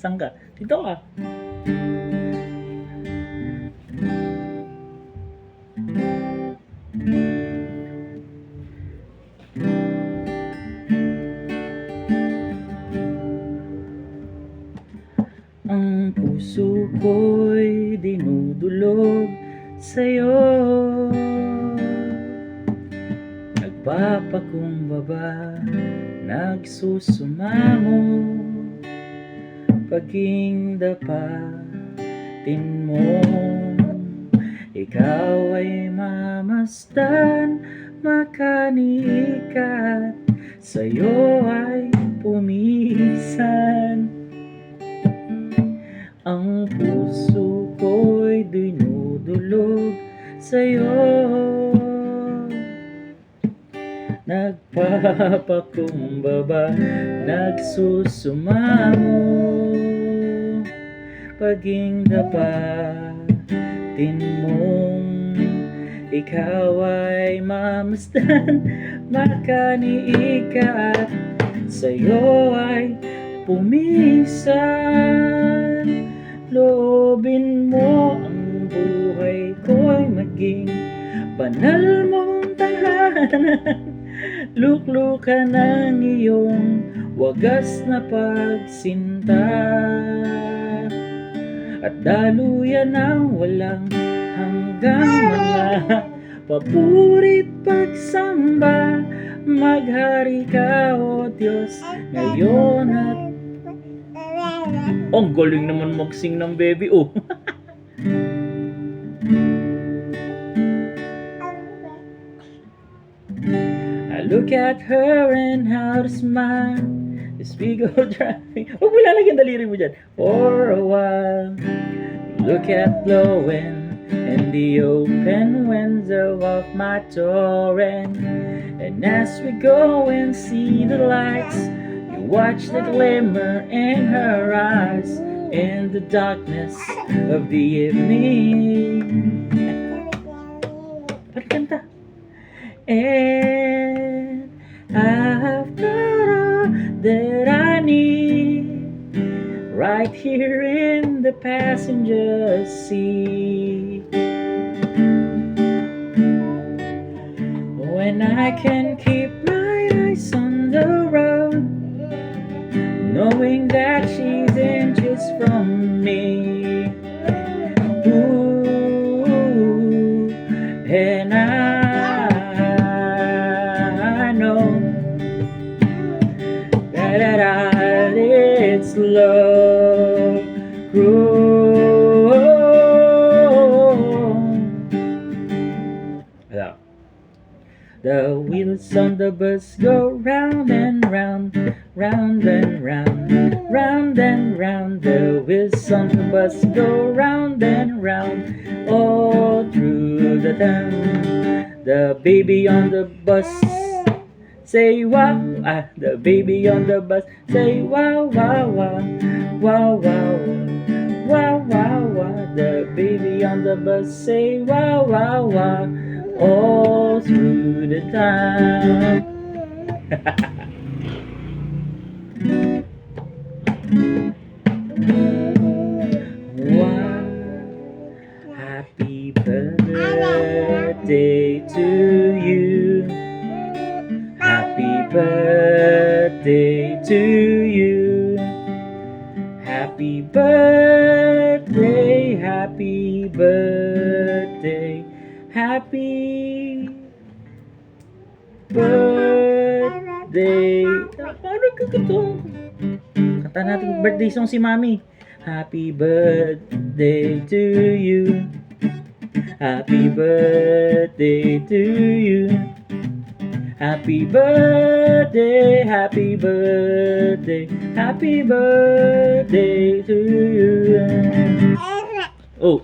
Saan ka? Dito ka. Ang puso ko'y dinudulog sa'yo, nagpapakumbaba, nagsusumamo, paging dapatin mo. Ikaw ay mamasdan, makanikat, sa'yo ay pumisan. Ang puso ko'y dinudulog sa'yo, nagpapakumbaba, nagsusumamo, paging dapatin mong ikaw ay mamasdan, makaniikat, sa'yo ay pumisan. Loobin mo ang buhay ko'y maging banal mong tahanan, luklukan ng iyong wagas na pagsinta, at daluyan ng walang hanggang mga papurit pagsamba. Maghari ka, O Diyos, ngayon at ang galing naman mag-sing ng baby, oh. I look at her and how to smile as we go driving. Huwag mo lalagyan daliri mo dyan. For a while, look at blowing in the open window of my torrent. And as we go and see the lights, watch the glimmer in her eyes in the darkness of the evening. Parikanta. And I've got all that I need right here in the passenger seat. When I can keep my eyes on the road, knowing that she's inches from me. Ooh, and I know that it's love grow. The wheels on the bus go round and round, round and round, round and round. The wheels on the bus go round and round, all through the town. The baby on the bus say wow, the baby on the bus say wow, wow, wow, wow, wow, wow, wow, wow. The baby on the bus say wow, wow, wow, all through the town. Wow, happy birthday to you. Happy birthday to you. Happy birthday, happy birthday, happy birthday. Paano kagutong? Kanta natin birthday song si Mami. Happy birthday to you. Happy birthday to you. Happy birthday, happy birthday, happy birthday to you. Oh.